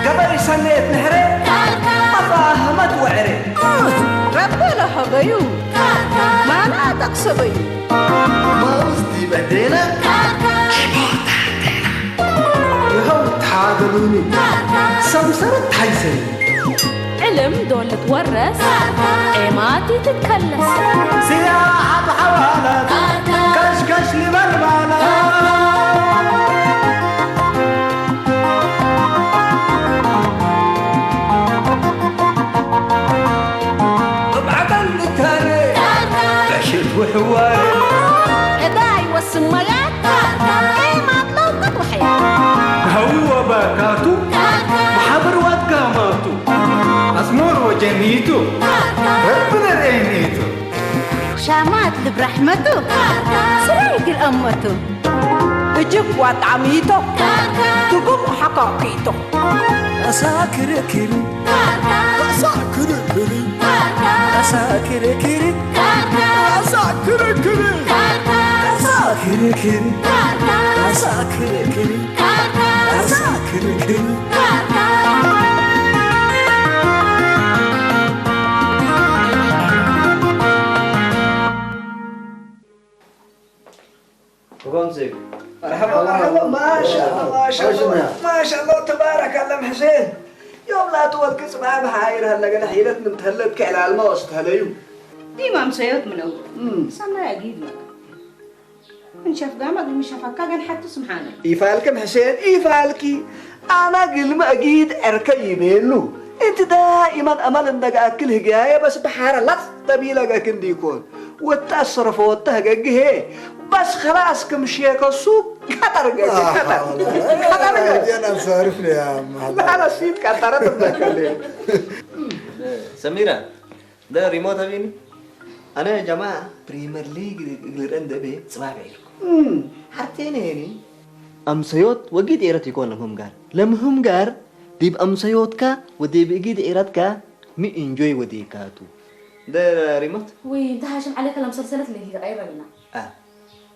قبل سنة نهري مفاهمة وعري ربي لها غيو ما أنا تقصبي ما وصدي بدينا يهو تعادلوني سمسرة حيسي علم دول تورث إيماتي تتكلس سياحة بحوالات كشكش لبربالات وحواري إداي والسميات إيه ما تلوقت وحياة هو باكاتو محبر واتقاماتو أسمور وجنيتو ربنا رينيتو شامات برحمته سريق الأمته تجيب وطعميته تقوم حقاقيته أساكر كري أساكر كري أساكر كري أساكر كري أساكر كري أساكر كري أساكر كري وقنصك مرحبا مرحبا ما شاء الله ما شاء الله ما شاء الله تبارك الله حسين يوم لا تول كسب عام حاير هلا قال حيلت نمتهلت كعلى الموست هلايو ديما مسيوت من أول سنة أجيد لك من شاف قامك من شافك كان حتى سبحانه يفعلكم حسين يفعلكي أنا قل ما أجيد أركي بينو أنت دائما أمل إنك أكل هجاية بس بحارة لا تبيلك أكل ديكون وتأثر فوتها جه بس خلاص كم شيء كسوق كتر أنا صارف لي يا عم لا أنا سيد كتر تبكلي سميرة ده ريموت هبيني أنا يا جماعة بريمير ليج الرند به سبعة بعيركم حتى هني أمسيوت وجد إيرت يكون لمهم قار ديب أمسيوت كا وديب يجد إيرت كا مي إنجوي ودي كاتو ده ريموت وين هاشم عليك المسلسلات اللي هي غير لنا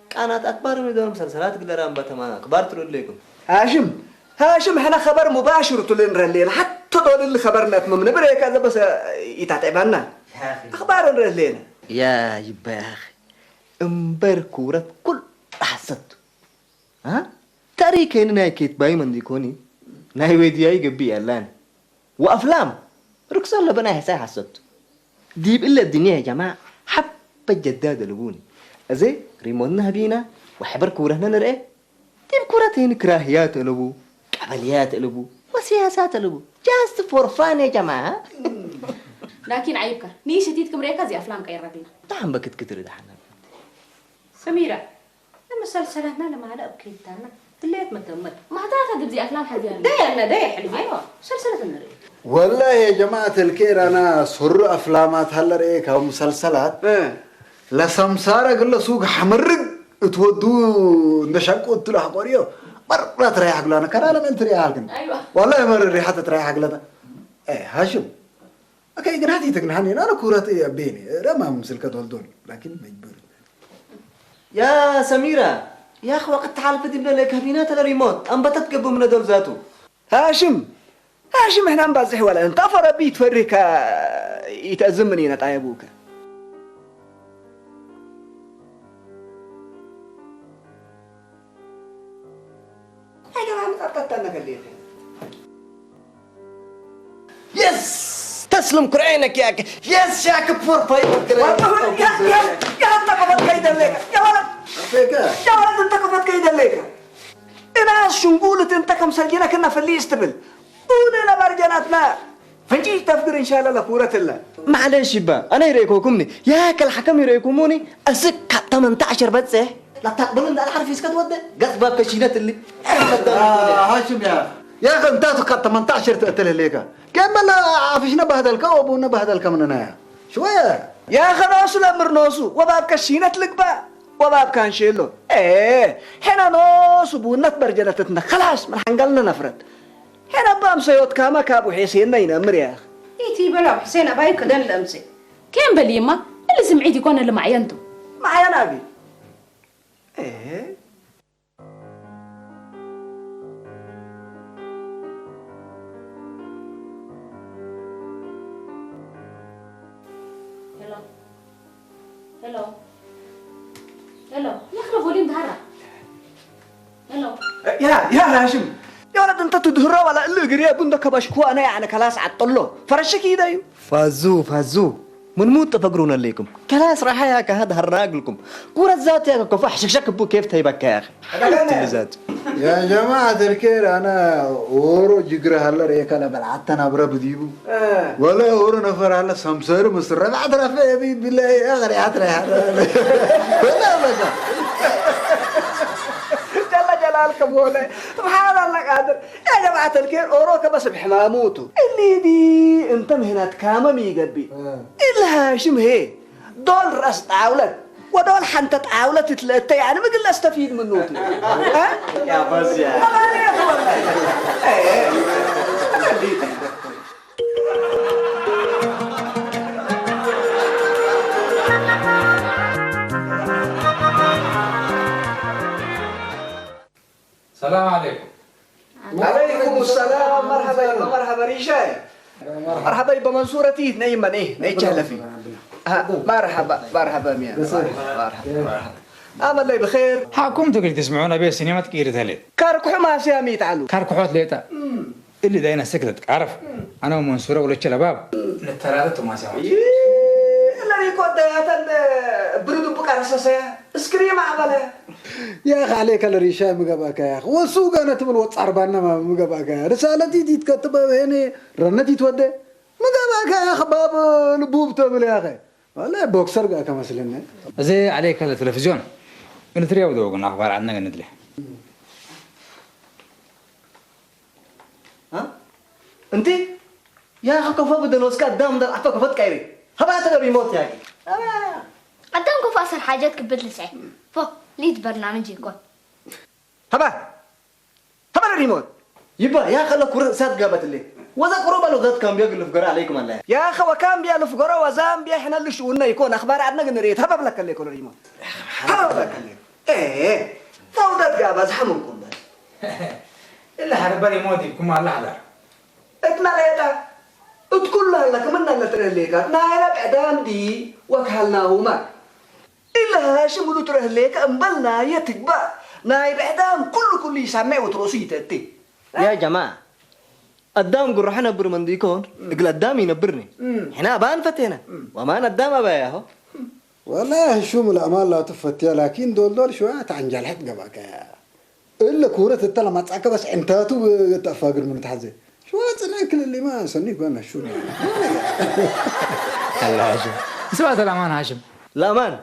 كانت أكبر من دون مسلسلات قدر أم بتمام كبار تقول لكم هاشم احنا خبر مباشر تلين رلينا حتى دول اللي خبرنا تممنا بريك هذا بس يتعتبنا أخبار رلينا يا يبا يا أخي امبر كورة كل حسدته ها تاريخين نايكيت باي من ديكوني ناي ويدياي جبي إعلان وأفلام ركسان لبنا هسا حسدته ديب إلا الدنيا يا جماعة حب الجداد لبوني أزي ريموننا بينا وحبر كورة نرأي ديب كورتين كراهيات لبو قبليات لبو وسياسات لبو just for fun يا جماعة لكن عيبك نيش تيتكم ريكا زي أفلام كاين رجلنا طعم بكت كتر دحنا سميرة المسلسلاتنا لما على بكيتنا الليت متمت ما تعرف زي أفلام حديان ده يا حلوة أيوة مسلسلات النري والله يا جماعة الكير أنا سر أفلامات هلا رأيك أو مسلسلات لا سمسارة قل سوق حمرق تودو نشقوا تلا حقوريو مرة تريح قلنا كنا من تريح قلنا أيوة والله مرة ريحة تريح قلنا هاشم أكيد جناتي تجنحني أنا كورة بيني رما مسلكة والدون لكن مجبور يا سميرة يا أخي وقت تعال بدي لك هبينات الريموت أم بتتقبوا من دول ذاته هاشم احنا نبازح ولا انت فربي تفرك يتأزمني نتعيبوك يا جماعة متأكد الليل يس تسلم كرعينك ياك يس ياك فور فايبر يا انت كفت كيد الليل يا ولد يا ولد انت كفت كيد الليل انا شنقولة انت كم سجينا كنا في اللي يستبل وننا برجناتنا فنجي تفكر ان شاء الله لكورة الله معلش با انا يريكوكمني ياك الحكم يريكموني اسك 18 بس لا تقبلون ده الحرف يسكت وده قصبة كشينات اللي هاشم يا أخي أنت تقط 18 تقتل ليك كم لا عفشنا بهدلك وابونا بهدلك مننا شوية يا أخي نوسو الأمر نوسو وباب كشينة لك با وباب كان شيلو هنا نوسو بونت برجلتنا خلاص من حنقلنا نفرد هنا بام سيوت كاما كابو حسين نين أمر يا أخي إيتي بلا حسين أباي كدن الأمسي كم باليمة اللي سمعتي يكون اللي معينته معايا نبي يا هاشم يا ولد انت تدهر ولا اللي قريه بندك كبشكو انا يعني خلاص عطله فرشك يدايو فازو من موت تفقرون ليكم كلاس راح يا كهذا هالراجلكم كورة ذات يا كفاح شكشك بو كيف تيبك يا اخي ذات يا جماعة الخير أنا ورو جقرة هلا ريك أنا بلعتنا برا بديبو ولا ورو نفر هلا سمسار مصر بعد رفع بيد بالله أغري عطري ولا بقى جل جلالك مولاي سبحان الله قادر يا جماعة الخير اوروكا بس بحماموتو اللي دي انت مهنات كاما ميقبي إلا هاشم هي دول راس طاولة ودول حنطة طاولة تتلاتة يعني ما قل استفيد من نوتي ها يا بس يا السلام عليكم. عليكم السلام مرحبا ريشاي مرحبا بمنصورة تيت نايما ايه نايتشهل فيه مرحبا ميا مرحبا عمل لي بخير حاكم تقول تسمعونا بيه سينما تكير تهلت كاركو حماسي يا ميت علو كاركو حوت ليتا اللي داينا سكتت عارف انا ومنصورة ولا الشلباب نترادت وما سمعت إلا ريكو داياتا برودو بكار ساسا اسكريم عمله يا أخي عليك الريشة مقباك يا أخي وسوق أنا تبل وتصار بانا ما مقباك رسالتي دي تكتب هنا رنتي تودي مقباك يا أخي باب نبوب تبل يا أخي والله بوكسر قاك مثلا زي عليك التلفزيون نتريا ودوقنا أخبار عنا ندلي ها انت يا اخي كفا بدنوس قدام ده عفا كفت كايري هبا تقري موت يا اخي قدامكم في أصل حاجات كبت لسعي فو ليت برنامج يكون هبا الريموت يبا يا اخي كره سات جابت لي وذا قرب له ذات كان بيقول فقرا عليكم الله يا اخي وكان بيالو فقرا وزامبيا احنا اللي شؤوننا يكون اخبار عندنا نريد هبا بلك اللي يكون الريموت هبا بلك اللي ايه فوضى جابز حمنكم بس إلا حربري مودي كم الله حضر اتنا ليتا اتكل لك من اللي ترهليك نايلة بعدام دي وكهلناهما إلا هاشم ودو ترهليك أمبلنا يتكبا ناي بعدام كل يسمع وتروسي تأتي يا جماعه قدام قرحنا برمنديكون يقول قدام ينبرني احنا بان فتينا وما ندام ابايا هو والله شو من الأمال لا تفتيا لكن دول شوية تعنجل حق قباك إلا كورة التلا ما تعك بس انتاتو تفاقر من تحزي شوية تناكل اللي ما سنيك بنا شو الله هاشم سوات الأمان هاشم لا مان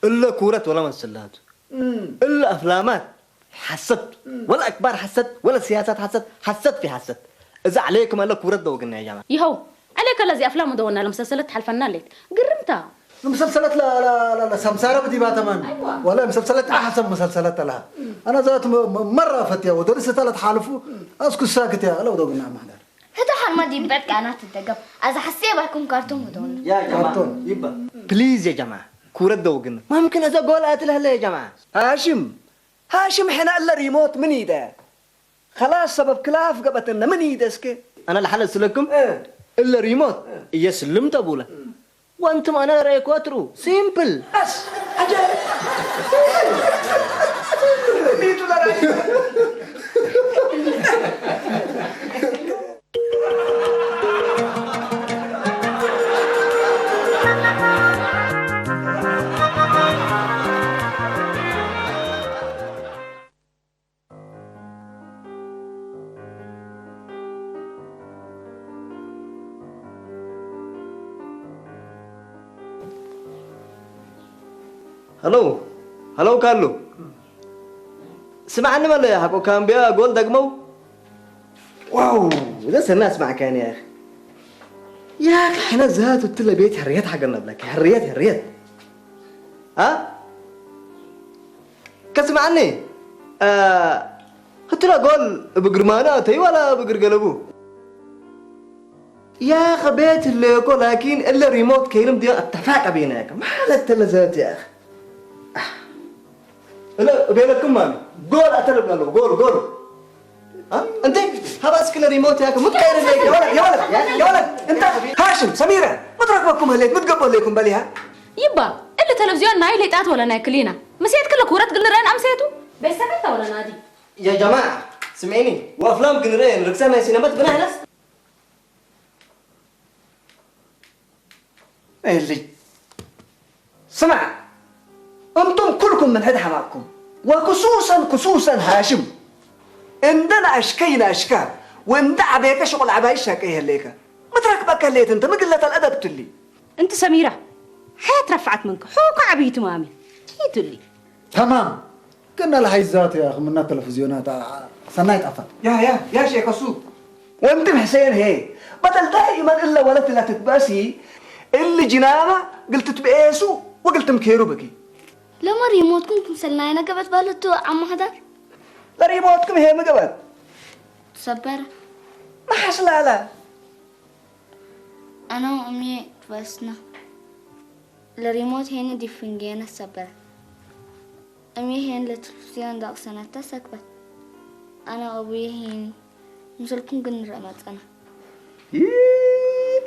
الا كوره ولا مسلات الا افلامات حسد ولا اكبار حسد ولا سياسات حسد في حسد اذا عليكم الا كوره دوقنا يا جماعه يهو عليك الذي أفلام دونا المسلسلات حلفنا لك قرمتها مسلسلات لا سمسارة بدي باتمان أيوة. ولا مسلسلات أحسن مسلسلات لها أنا ذات مرة فتيا ودرست ثلاث حالفو أسكت ساكت يا لو دوقنا معنا هذا حال ما دي بيت كانت تدقب إذا حسيت بكم كرتون بدون يا جماعه يبا بليز يا جماعه كوره دوقنا ما ممكن اذا قول اتلها يا جماعه هاشم احنا إلا ريموت من إيده خلاص سبب كلاف قبتنا من إيدسك انا لحل لكم الا ريموت يسلمت ابوله وانتم انا رايك واترو سيمبل بس عجل بيتو لا رأيك هلو كارلو سمعني ولا يا حكو كان بيا قول دقمو واو ده سنة اسمع كان يا اخي يا اخي احنا زهات وتلا بيت هريات حقنا بلاك هريات ها كسمع عني هتلا قول بقرمانا تي ولا بقرقلبو يا اخي بيت اللي يقول لكن الا ريموت كيلم دي اتفاق بينك ما هذا تلا زهات يا اخي لا بينكم ماني قول أتربنا له قول ها أنت هباس كل ريموت ياك متغير ليك يا ولد أنت هاشم سميرة ما تركبكم هليك متقبل ليكم بليها يبا اللي تلفزيون ناي ليتات ولا ناكلينا مسيت كل كورة تقول رين أمسيتو بس سكتة ولا نادي يا جماعة سمعيني وأفلام كنرين رقصنا سينمات بناها ناس اللي سمع انتم كلكم من هذا حماكم وخصوصا هاشم عندنا اشكينا اشكال وانت عبيك شغل عبايش هكيه ليك مترك بك الليت انت مقلة الادب تلي انت سميرة حياة رفعت منك حوك عبيت مامي تيتو لي تمام كنا الحيزات يا اخي من التلفزيونات سنايت افضل يا شيخ السوق وانت حسين هي بدل دائما الا ولا لا تتباسي اللي جنابه قلت تبقيسو وقلت مكيرو بكي لما ريموتكم كمسلنا أنا قبت بالتو عم هذا لا ريموتكم هي مقبل تصبر ما حصل لا أنا وأمي بسنا الريموت هنا دي فنجانة صبر أمي هنا التلفزيون داق سنة تسكبت أنا وأبوي هنا مسلكم قن رمت أنا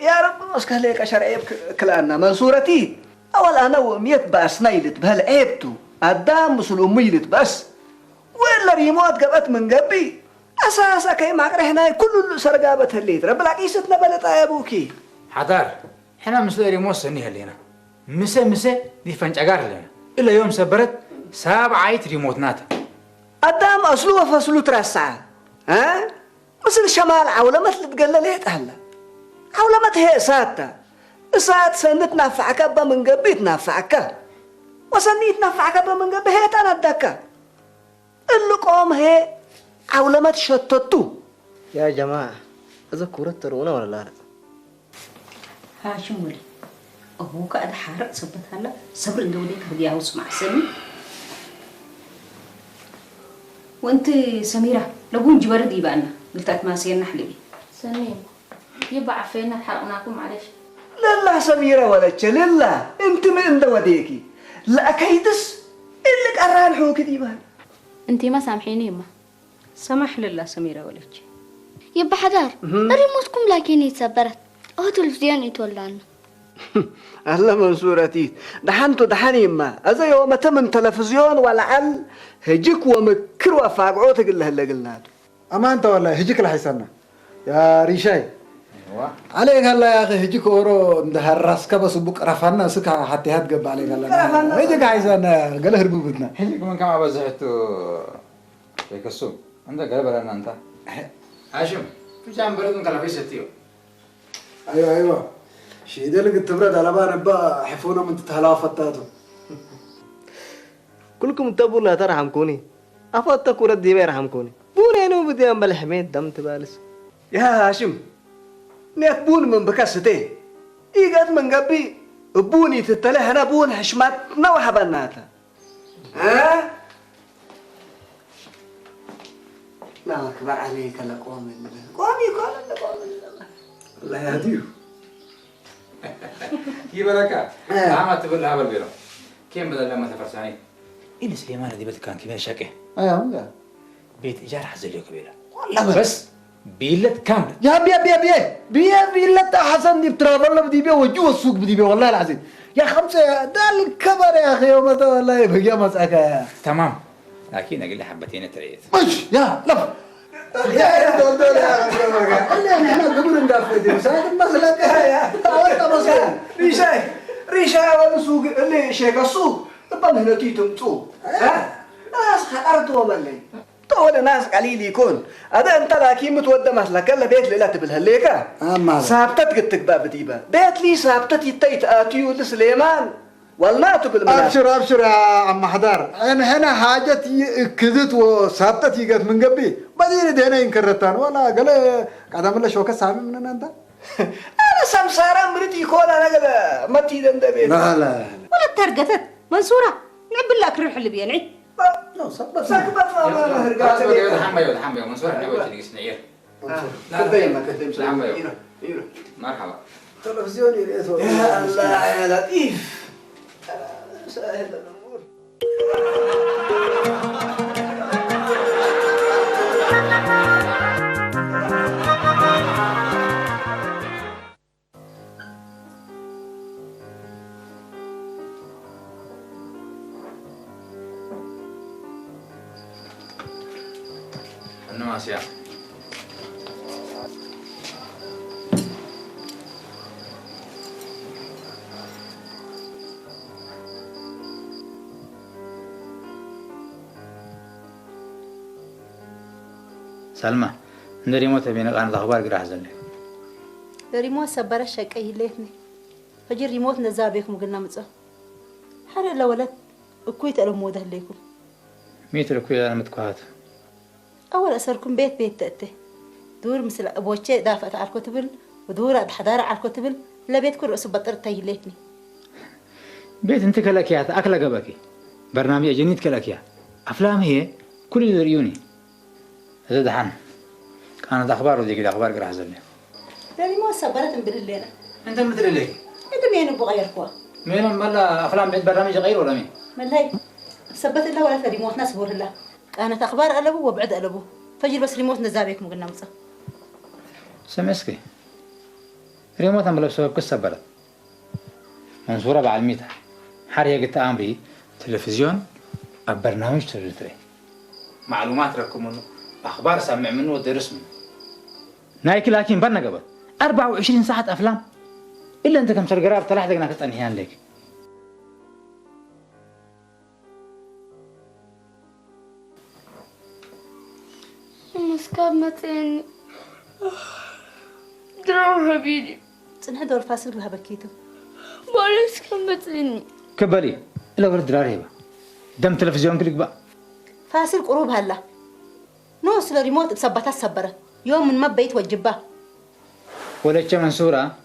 يا رب مسك ليك اشر عيب كلامنا منصورتي اول انا وميت باس نايلت بهالعيبتو قدام مسل اميلت بس ولا ريموت قبت من قبي اساسا كي ما هنا كل سرقابه الليت رب العقيستنا بلط يا ابوكي حضار حنا مسؤول ريموت سنيها لنا مسا دي فنجعار لنا إلا يوم سبرت ساب عايت ريموت ناتا قدام اصلو وفصلو ترسع ها مثل شمال عولمة تقلل ليه تهلا عولمة هي ساتا ساعات سنت نفعك أبا من قبي تنفعك وسنيت نفعك أبا من قبي هي تندك اللي قوم هي عولمة شتتو يا جماعة إذا كورة ترونا ولا لا هاشم ولي أبوك أد حارق صبت هلا صبر ندوليك هدي أوس مع سمي وأنت سميرة لو نجي وردي بقنا قلت ما سيرنا حلبي سنين يبقى عفينا حرقناكم معلش لله سميرة ولا لله انت من دوديكي لا كيدس اللي قران حوك ديبان انتي ما سامحيني يما سمح لله سميرة ولدي يبقى حدار ريموتكم لكن يتصبرت أو تلفزيون يتولون أهلا منصورتي دحني ما أذا يوم تمن تلفزيون والعل هجيك ومكر وفاقعوتك اللي هلا قلناه اما انت والله هجيك الحيسنا يا ريشاي ايوه عليك هلا يا اخي هجيك اورو ده الراس كبس بك رفعنا سكا حتى هتقب عليك هلا هجيك حيسنا قال هربوبتنا حينكم من كم أبزحتوا في السوق عندك قلب لنا أنت هاشم في جام بردون كلا في ستيو ايوه شي ده اللي تبرد على بان با حفونا من تتهلافتاتو كلكم تبوا لا ترحمكوني أفضل كورة دي بيرحمكوني بونينو بدي أمبل حميد دم تبالس يا هاشم نيتبون من بكاستي إيجاد من قبي بوني تتله أنا بون حشمات نوح بناتا ها لا أكبر عليك لقوم قومي الله يهديه يبارك عم تقول لها بالبيرو كم بدل لما تفرساني إلي سليمان دي بيت كان كبير شكه ايوه بيت إيجار حزليو كبيرة والله بس بيلت كامل يا بيلا حسن دي بترافل بدي بيه وجوه السوق بدي بيه والله العظيم يا خمسة ده الكبر يا أخي يوم ده والله بقى مسألة تمام لكن أقول لي حبتين تريت مش يا لف يا دول يا اللي احنا قبل ندافع دي مساعد مثلا يا انت مثلا ريشاي ولا سوق اللي شيك السوق طب هنا تيتم ها ناس خطرتوا ملي طول ناس قليل يكون هذا انت لكن متودى مثلك الا بيت ليله بالهليكه ثابتت قلت باب ديبا بيت لي ثابتت يتيت اتيو لسليمان والناتو بالمناسبة ابشر يا عم حدار انا هنا حاجه كذت وثابتت يقت من قبي بعدين دي هنا ينكرتان ولا قال قاعد اعمل له شوكه سامي من انت انا سمسارة مرتي يكون انا قال ما تيدن ده بيت لا ولا ترقتت منصورة نعب الله كرر حل بيعني سكبت ما هرقات يا حمي منصور انا قلت لك سنير كديم سلام مرحبا تلفزيون يا الله يا لطيف سهل الامور النماس يا سلمى من ريموت بينك أنا الأخبار قرأ حزن لك ريموت سبر الشيء أي ليتني فجي ريموت نزابيكم قلنا متصه حرق لولد كويت ألموده ليكم ميت الكويت أنا متكوهات أول أسركم بيت تأتي دور مثل أبوشي دافعت على الكتبل ودور حضارة على الكتبل لا بيت كل رأس بطر تيليتني بيت انت كلك يا أكل قبكي برنامج جنيد كلك يا أفلام هي كل اللي يريوني هذا دحين كانت أخبار ودي كده أخبار قرأ حزن لك ريموت سبرت من الليلة أنت مثل ليك أنت مين أبو غير كوا مين ملا أفلام بعد برنامج غير ولا مين ملاي سبت الله ولا ريموت ناس بور الله كانت أخبار قلبه وبعد قلبه فجي بس ريموت نزابيكم قلنا متصه سمسكي ريموت أنا بلبسه بقصة بلد منصورة بعلميتها حرية قلت أمري تلفزيون برنامج تريتري معلومات ركم منه أخبار سمع منه ودرس منه نايك لكن برنا قبل 24 ساعة أفلام إلا أنت كم سر قراب طلعت لك ناقص أنهيان لك مسكاب متين دروها بيدي صنع دور فاصل بها بكيتو بوليس كم متين كبري إلا ورد دراري دم تلفزيون كلك بقى فاصل قروب هلا نوصل ريموت بثبتها السبرة يوم من ما بيت وجبه ولا شيء منصورة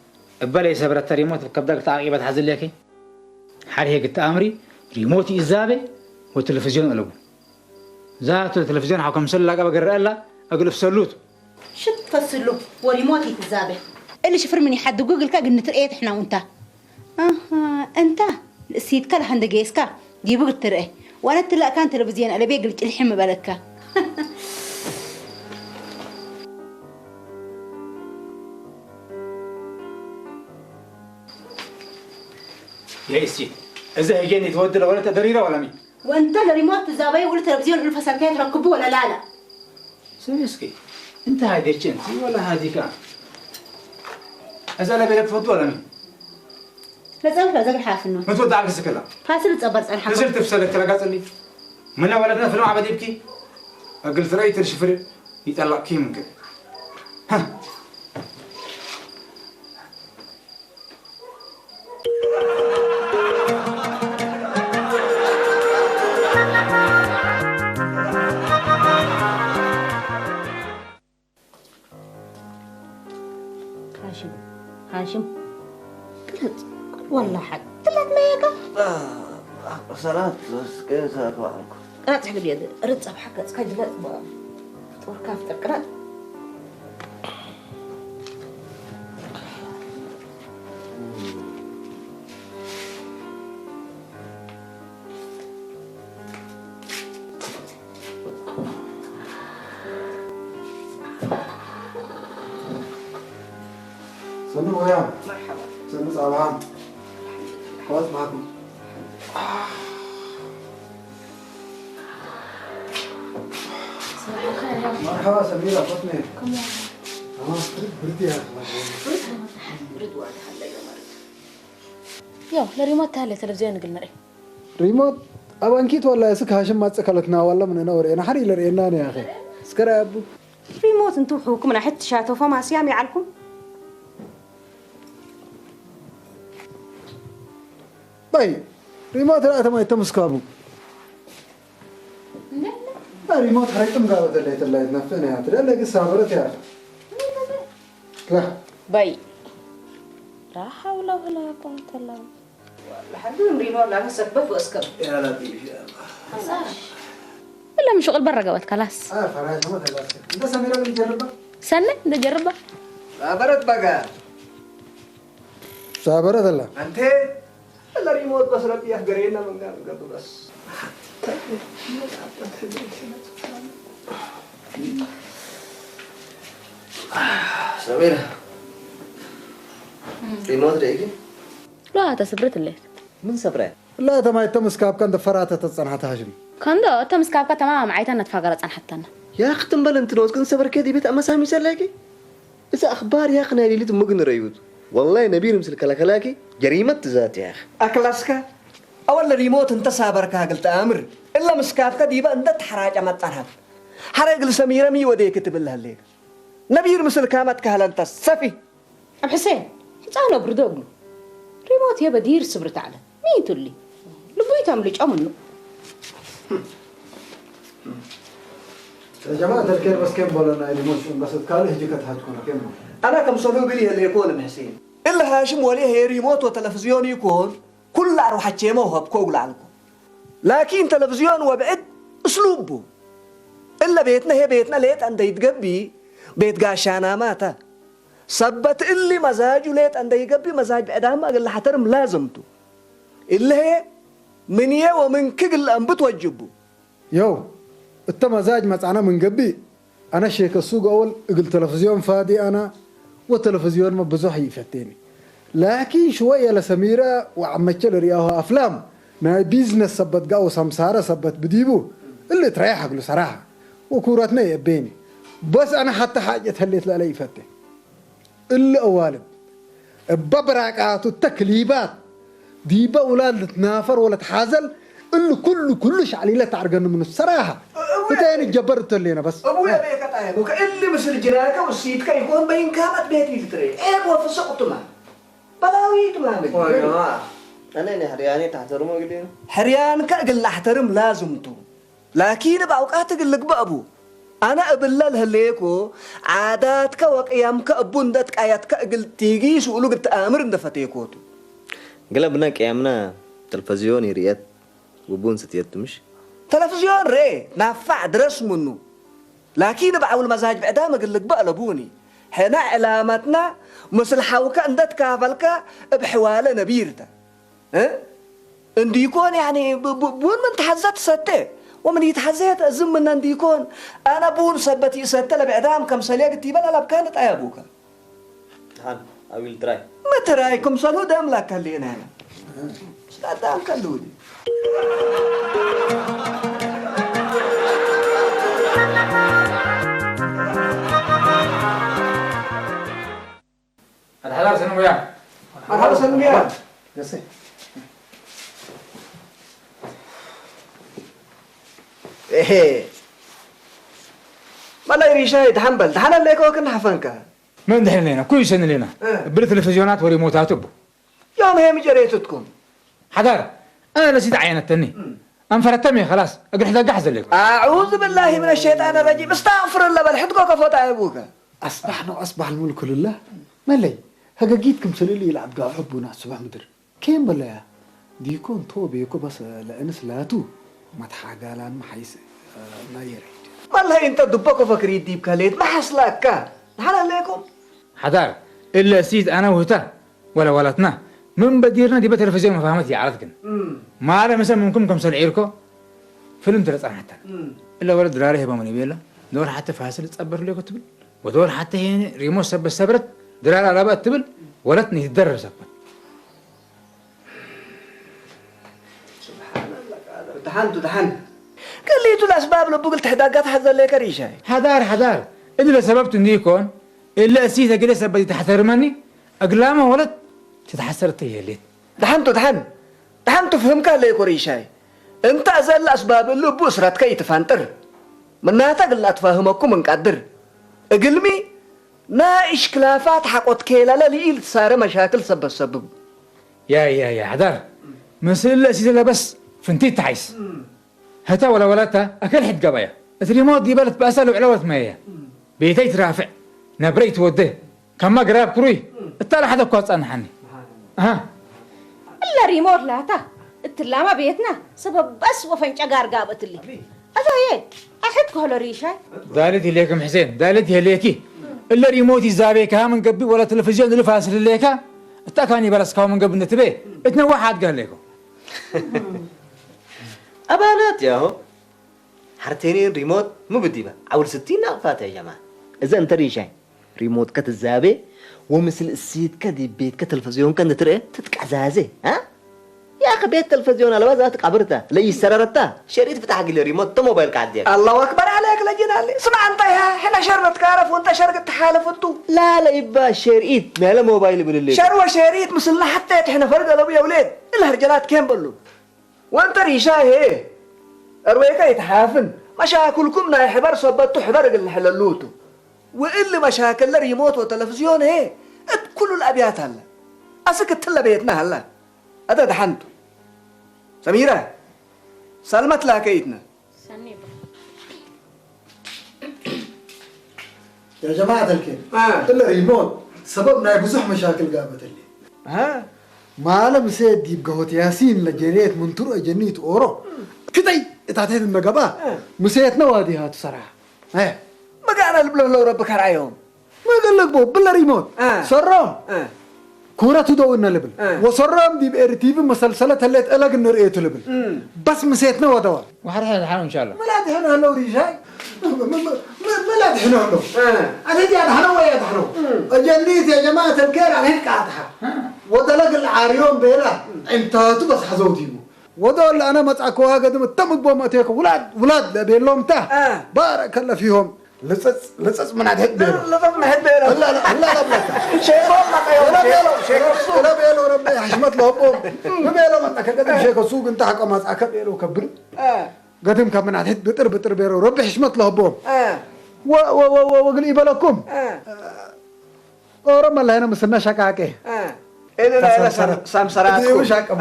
بلا يسبرت ريموت بكبدك تعقيبات حزل لك حريه قلت أمري ريموتي إزابة والتلفزيون قلبه ذات التلفزيون حكم سلة قبل لا أقول في سلوت شت فصلوا وريموتي تزابه اللي شفر مني حد جوجل كا قلنا ترقيت احنا وانت انت السيد كلا هند جيسكا دي بقى ترقي وانا تلا كان تلفزيون على بيقلك الحم بالك يا إسي إذا هيجيني تودي ولا تدريره ولا مين وانت الريموت تزابه يقول تلفزيون الفصل كيف ركبوه ولا لا سمسكي أنت هذه أنت ولا هذه كان إذا لا بيلك تودي ولا مين لا زال حافنه ما تودي على السكلا فاصل تصبر عن حق نزلت في سلك تلاقات اللي من ولدنا في العبد يبكي قلت رأيت الشفر يطلع كي من كده ها هاشم والله حق طلعت ميكا صلاة بس كيف أخباركم؟ لا تحق اليد رد حقك كاي دلات طور كاف تقرا سنو ويام مرحبا سنو صباحا خلاص معكم مرحبا سميرة فاطمة بردي يا يو لريموت هالي تلفزيون قلنا إيه ريموت أبانكيت ولا يسك هاشم ما تسكلتنا ولا من نور أنا حري لرينا يا أخي سكر يا أبو ريموت انتو حكم انا حتى شاتو فما سيامي عليكم طيب ريموت لا تما يتمسك أبو لا ريموت حريتم قالت اللي تلا يتنفسنا يا ترى لك السابرة يا أخي لا باي لا حول ولا قوة إلا بالله لحد من ريموت لا نسبب واسكب يا لطيف يا الله إلا من شغل برا قوات خلاص فراج ما تلاقي أنت سميرة اللي جربها سنة ده جربها صابرت بقى سابرة الله انت الريموت بس ربي يحقرينا من قبل بس سميرة ريموت ريكي لا تسبرت الليل من صبرين لا تما يتمسك كان دفرات تتصنع هاشم كان ده تمس كابكا تمام عيتنا نتفاقرت عن حتى يا أخي تنبل أنت نوز كن سبر كذي بيت أما سامي سلاكي إذا أخبار يا أخي نادي لي تمجن ريود والله نبيل مثل كلاكلاكي جريمة ذات يا أخي أكلاسك أول ريموت أنت سابرك قلت أمر إلا مسكافك ديبا أنت تحراج أما تنهب حرق لسميرة مي وديك تبلها الليل نبيل مثل كامت كهلا أنت سفي أب حسين أنا بردوغلو ريموت يا بدير صبرت على مين تقولي لبيت أملك أمنو يا جماعة الخير بس كم بولنا ريموت بس تكاله هجكت هتكون كم أنا كم صلوا بلي اللي يكون محسين إلا هاشم وليه هي ريموت وتلفزيون يكون كل أروح الشيمة وهو بكوغل عنكم لكن تلفزيون وبعد أسلوبه إلا بيتنا هي بيتنا ليت عند يتقبي بيت قاشانا ماتا صبت اللي مزاجه ليت عند يقبي مزاج بعدها ما قال حترم لازمته اللي هي من يه ومن كقل أنبت وجبه يو التمزاج متعنا من قبي أنا شيك السوق أول قلت تلفزيون فادي أنا والتلفزيون ما بزوح يفتيني لكن شوية لسميرة وعمتشل رياها أفلام ناي بيزنس سبت قاو سمسارة سبت بديبو اللي تريحك له صراحة وكوراتنا يبيني بس أنا حتى حاجة هليت لألي فتي اللي أوالد ببركات التكليبات ديبا ولا تنافر ولا تحازل اللي كلش عليلة تعرقن من الصراحة بتاني جبرت لينا بس أبويا بيك تعيبك اللي مثل جناك والسيدك يكون بين كامت بيتي تتري إيه وفسقت ما بلاوي تمامك أنا إني حرياني تحترمه قدين حريان كأقل احترم لازمته لكن بأوقات قلك بأبو أنا أبلل هليكو عاداتك وقيامك أبوندتك آياتك أقل تيجيش وقلوك التآمر اندفتيكوتو قلبنا كيامنا تلفزيوني ريات وبون ستيات مش تلفزيون ري نافع درس منه لكن بعول مزاج بعدها ما قلك بقى لبوني حنا علامتنا مثل حوكا اندت كافلك بحوالة نبيرتا اندي يكون يعني بون من تحزت ستة ومن يتحزت أزم من اندي يكون أنا بون سبتي ستة لبعدام كم سليق تيبال ألب كانت أيابوكا هان I will try ما ترايكم صلوا دام لك اللي هنا استاذ دام كلودي الحلال سنو يا مرحبا سلم يا يسي ايه ما لا يري شاهد حنبل دحنا ليك وكن حفنك من دحين لنا كل سنة لنا بالتلفزيونات وريموتات تبو يوم هي مجريتكم حضار أنا لسيت عينتني أنفرتمي خلاص أقول حدا قحز لك أعوذ بالله من الشيطان الرجيم استغفر الله بالحدك وكفوت أبوك أصبحنا وأصبح الملك لله ما لي هجاجيتكم سليلي يلعب قاع حبنا صباح مدر كيم بلا دي يكون توبي يكون بس لأنس لاتو ما تحاجالان ما حيس ما يريد والله أنت دبك وفكري ديب كليت ما حصلك دحنا ليكم حضار إلا سيد أنا وهتا ولا ولتنا من بديرنا دي بتلفزيون ما فهمت يا عرضكن ما على مثلا ممكن كم سنعيركو فيلم درس أنا حتى إلا ولد دراري هبا مني بيلا دور حتى فاصل تصبر لي كتبل ودور حتى هنا ريموت سبرت درار على بقى تبل ولتني يتدرس أكبر سبحان الله دحنت قال لي تو الأسباب لو قلت حداقات حذر لك ريشاي حدار إذا سببت إني يكون إلا أسيتها كده سبب تحترمني أقلامه ولد تتحسرت هي اللي دحنت فهمك ليك ريشاي انت أزال الأسباب اللي بأسرتك يتفانتر منها تقل أتفاهمكم من قدر اقلمي نا إشكلافات حقوت كيلا لليل صار مشاكل سبب يا حدار مثل الأسيتها بس فنتي تعيس هتا ولا ولتا أكل حد قبايا الريموت دي بلت بأسأل وعلوة مايا بيتي ترافع نبريت وده كما قراب كروي التالي حدا كواتس أنا حني ها إلا ريموت لا تا التلامة بيتنا سبب بس وفنش أقار قابت اللي أجايين أحدكوا هلا ريشاي دالتي ليكم حسين دالتي ليكي إلا ريموتي زابيكها من قبي ولا تلفزيون اللي فاسل ليكا التاكاني بلسكاو من قبل نتبه اتنوع حد قال ليكم أبانات ياهو حرتينين ريموت مو بديبة أول 60 نقفات يا جماعة إذا أنت ريشاي ريموت كت الزابي ومثل السيد كدي بيت كتلفزيون كان ترى تتكعزازي ها يا أخي بيت التلفزيون على وزاتك عبرته لي سررتها شريط فتح لي ريموت موبايل قاعد الله اكبر عليك لجنالي اسمع انت يا احنا شر نتكارف وانت شر تحالف انتو لا يبا شريط ما له موبايل من اللي شروه شريط مثلنا حتى احنا فرق لو يا ولاد الهرجلات كم بلو وانت ريشاه هي ارويك يتحافن مشاكلكم نا يحبر صبتو حبر اللي حللوتو واللي مشاكل ريموت وتلفزيون هي كل الابيات هلا اسكت هلا بيتنا هلا هذا دحنتو سميرة سلمت لاكيتنا سني يا جماعة الكل إلا ريموت سببنا بزح مشاكل قامت اللي ها ما لم سيد يبقى هوت ياسين لجنيت من طرق جنيت أورو كده اتعطيت النقبة مسيت نوادي هات صراحة ها ما قاعد البلو لو ربك هرعيهم ما قال لك بو بلا ريموت سرام كورة تدوّنا لبل وصرام دي بإرتيب مسلسلة اللي تقلق النرئيته لبل بس مسيتنا ودوا وحرها الحال إن شاء الله ما لا دحنا هلو ريجاي ما لا دحنا هلو أنا دي أدحنا ويا دحنا أجنيت يا جماعة الكير على هيك قاعدها ودلق العاريون بيلا انت تبص حزوديمو ودول أنا متعكوها قدم التمك بوماتيك ولاد بيلهم تا بارك الله فيهم لصص من عند هد بيلو لصص من هد بيلو لا شيء والله شيء لا بيلو ربي حشمت لهم ما بيلو منك قدم شيء سوق انت حق ما تعك بيلو كبر قدم كم من عند هد بطر بيلو ربي حشمت لهم وقلي بالكم ورم الله هنا مسنا شكاكه إلى سامسراتكم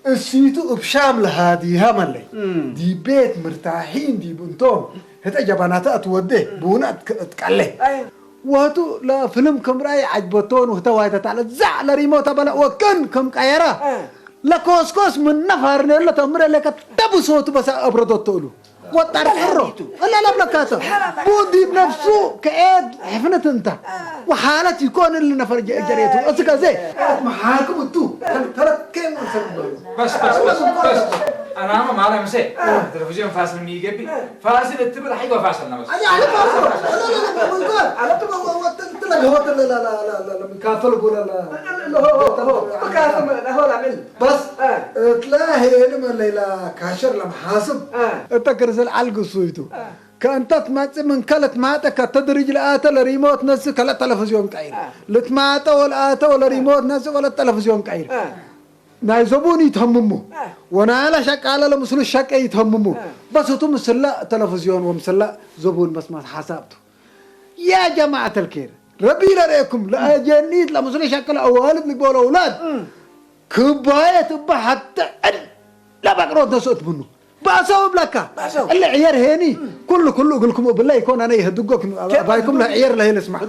السيتو بشام لهادي هملي دي بيت مرتاحين دي بنتهم هتا جباناتا توديه بونا تقلي واتو لا فيلم كمراي عجبتون وهتا وايتا تعالى زعل ريموت بلا وكن كم قيرا لا كوسكوس من نفر لا تمر لك تبصوت بس ابردو تقولوا وطر حرو لا بلكاته بودي بنفسه كأد حفنت انت وحالات يكون اللي نفر جريته اسكا زي محاكم انتو ترى كم بس انا ما على مسي التلفزيون فاصل ميجبي فاصل التبر حيقه فاصلنا بس انا على فاصل لا على تبغى لا مكافل ولا لا هو مكافل هو العمل بس تلاهي لما ليلى كاشر لما حاسب تكرزل علق سويتو كانت تمات من كلت ماتك تدرج لآتا لريموت نفسه كلا تلفزيون كاير لتماتا ولا آتا ولا ريموت نفسه ولا تلفزيون كاير ناي زبون يتهممو وانا لا شك على لمسلو الشك يتهممو بس تو مسلا تلفزيون ومسلا زبون بس ما حسابته يا جماعة الخير ربي لريكم لا جنيت لمسلو شك الاوالد نقول اولاد كبايه حتى لا بقرود نسوت منه باسو بلكا اللي عيار هيني كله قول لكم بالله يكون انا يهدقوك بايكم له عيار له اسمع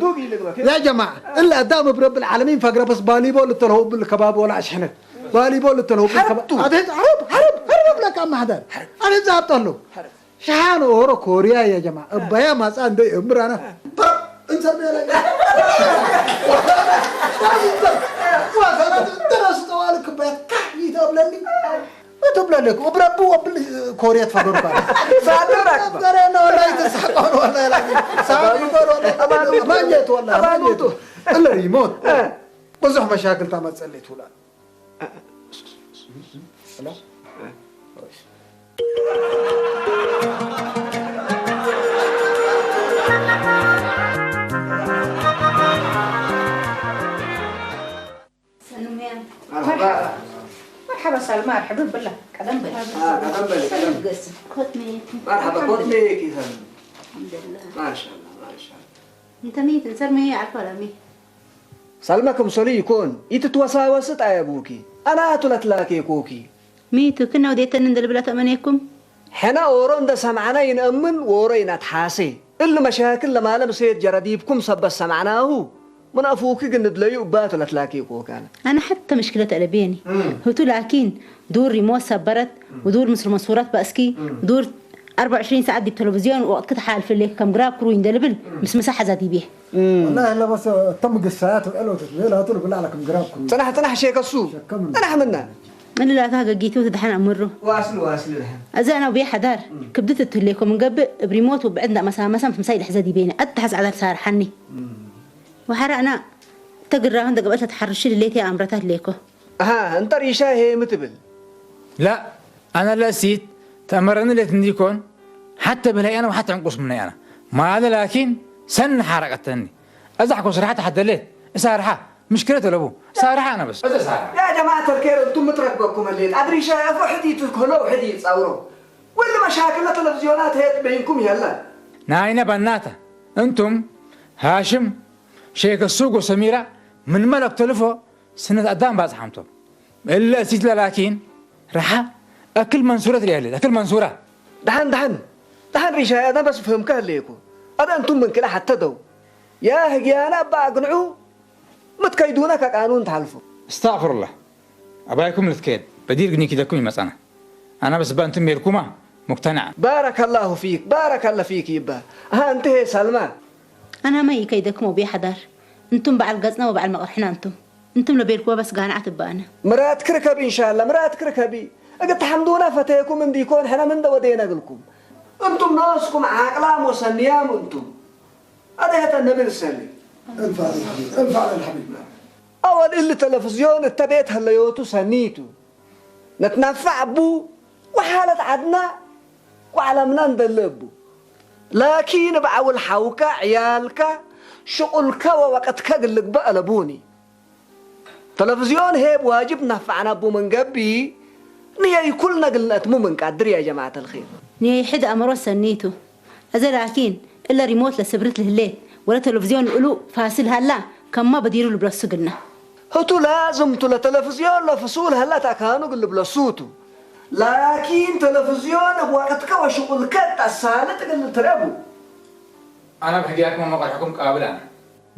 يا جماعه الا ادام برب العالمين فقره بس باليبول التلهوب بالكباب ولا اشحنت باليبول التلهوب بالكباب هذا حرب لك ام هذا انا ذهبت له شحان اورو كوريا يا جماعه ابايا ما صان دي امر انا انسر بيلا وهذا درس طوالك بيت يتقبلني تبلك وبربو كوريا تفضل بقى صادرك ترى ولا يتسحقون ولا لا صادق ولا ما جيت والله ما جيت الا ريموت بزح مشاكل تاع ما تصليت ولا خلاص مرحبا سلمى مرحبا بالله قدم بالله قدم بالله كوتمي مرحبا كوتمي كيف الحمد لله ما شاء الله ما شاء الله انت مين تنسر مي عارفه ولا مين سلمكم سولي يكون يتتوسا وسط يا ابوكي انا اتلت لك كوكي ميتو كنا وديت ندل بلا تمنيكم حنا اورون ده سمعنا ينأمن ورينا تحاسي اللي مشاكل لما لم سيد جراديبكم سب سمعناه من أفوكي قند لي وباتوا لتلاقي كوكان أنا حتى مشكلة قلبيني هو لكن دور ريموت سبرت ودور مصر منصورات بأسكي دور 24 ساعة دي بتلفزيون وقت كده حال في اللي كم جراب كروين دلبل مش مساحة ذاتي بيه والله لا بس تم قصات وقالوا تتبيلها تقول بالله على كم جراب كروين تنح شيك السوق تنح منا من لا تاجا جيتو تدحن أمره واصل لها أزانا وبيع حدار كبدت تليكم من قبل بريموت وبعدنا مثلا في مسايد حزادي بيني أتحس على صار حني وحرقنا تقرا عندك قبل تحرشي اللي تي امرته ليكو انت ريشة هي متبل لا انا لا نسيت تأمرني اللي تنديكون حتى بلاقي انا وحتى عنقص مني انا ما هذا لكن سن حركتني ازعكوا صراحه حتى ليت صراحه مشكلته لابو صراحه انا بس يا جماعة الخير انتم متركبكم الليل ادري شايف حديث كله وحديث تصوروا ولا مشاكل التلفزيونات هي بينكم يلا ناينا بناتا انتم هاشم شيخ السوق وسميرة من ملك تلفو سنة قدام بعض حمتم إلا سيت لكن راح أكل منصورة الأهل أكل منصورة دهن ريشة أنا بس فهم كهليكم أنا أنتم من كلا حتى دو يا هجيانا باقنعو متكيدونا كقانون تحلفوا استغفر الله أبايكم لتكيد بدير قني كده كوي مسأنا أنا بس بأنتم ميركوما مقتنع بارك الله فيك بارك الله فيك يبا أنت هي سلمى أنا ما يكيدكم وبيحضر أنتم بعد القزنا وبعد المقرحنا أنتم لبيركوا بس قانعة تبانا مرات كركبي إن شاء الله مرات كركبي أقد تحمدونا فتيكم من ديكون حنا من دودينا قلكم أنتم ناسكم عاقلام وسنيام أنتم هذا هي النبي السلي انفع الحبيب انفع الحبيب أول اللي تلفزيون اتبيت هالليوتو سنيتو نتنفع بو وحالة عدنا وعلمنا ندلبو لكن بعول حوكا عيالك شغلك ووقتك قلك بقى لبوني تلفزيون هيب واجب نفعنا بو من قبي نيا كلنا قلنا اتمو من قدر يا جماعة الخير نيا حد أمره سنيته أزل لكن إلا ريموت لسبرت له الليل ولا تلفزيون القلوب فاسل هلا كم ما بديروا البرسو قلنا هتو لازم تلا تلفزيون لفصول هلا تكانوا قل بلصوتو لكن تلفزيون بوقتك وشغلك تسالت قل تربو أنا بحكيكم ما قد حكم قابل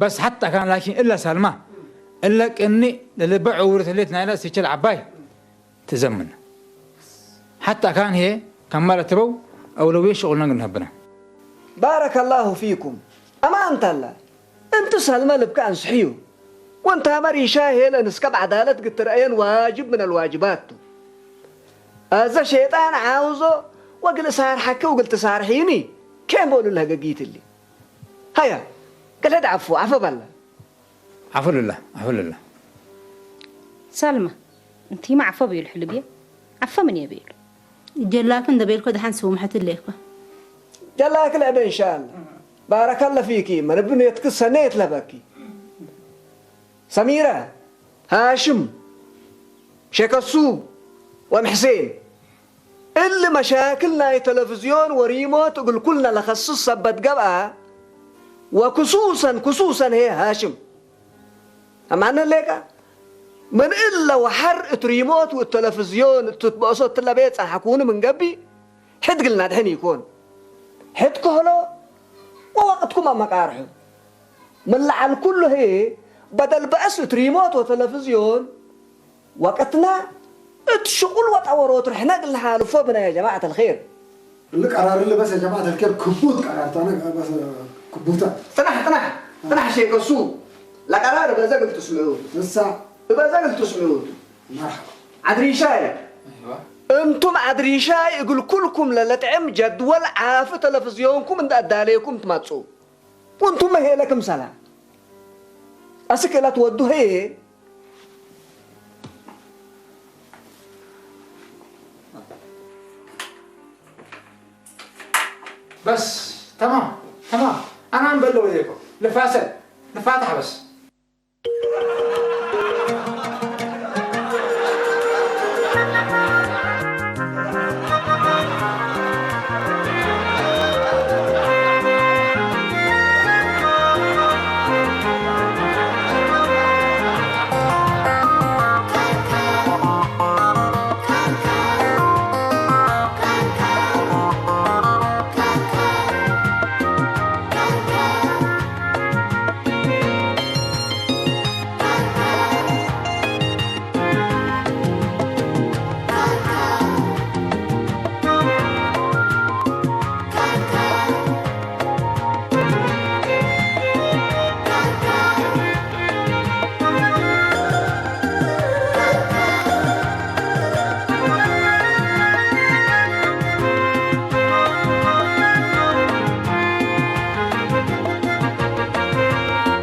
بس حتى كان لكن إلا سلمى إلا كأني اللي بعورة اللي تنايلا سيشل عباي تزمن حتى كان هي كمالة تبو أولوية شغلنا نهبنا بارك الله فيكم أما أنت الله أنت سلمى لبك عن صحيو وأنت مري شاهي لنسكب عدالة قلت رأيين واجب من الواجبات هذا شيطان عاوزه وقل سار حكي وقلت سار حيني كيف بقولوا لها قيت اللي هيا قلت عفو بالله عفو لله سالمة انتي ما عفو بيو الحلبية عفو من يبيل جلاكم دبيلكو دحان سومحة الليكو جلاك لعبة إن شاء الله بارك الله فيكي من ابن يتكس سنيت لبكي سميرة هاشم شيخ السوق ومحسين اللي مشاكلنا تلفزيون وريموت تقول كلنا لخصص سبت قبعة وخصوصا هي هاشم أمعنا ليك من إلا وحرقت ريموت والتلفزيون تتبقصوا التلابيت حكون من قبي حد قلنا دحين يكون حد كهلو ووقتكم أما قارحوا من لعل كله هي بدل بأسة ريموت وتلفزيون وقتنا الشغل وتعوروا رحنا قلنا حالو فوقنا يا جماعة الخير لك قرار اللي بس يا جماعة الخير كبوت قرار أنا بس كبوتة تنح شيء قصو لا قرار بس قلت تسمعوه لسه بس قلت تسمعوه مرحبا عدري شاي أيوة انتم عدري شاي يقول كلكم للتعم جدول عافة تلفزيونكم ان اداليكم تماتسو وانتم ما هي لكم سلام اسكلا تودوا هي بس تمام أنا عم بلو إيديكم لفاسد لفاتحة بس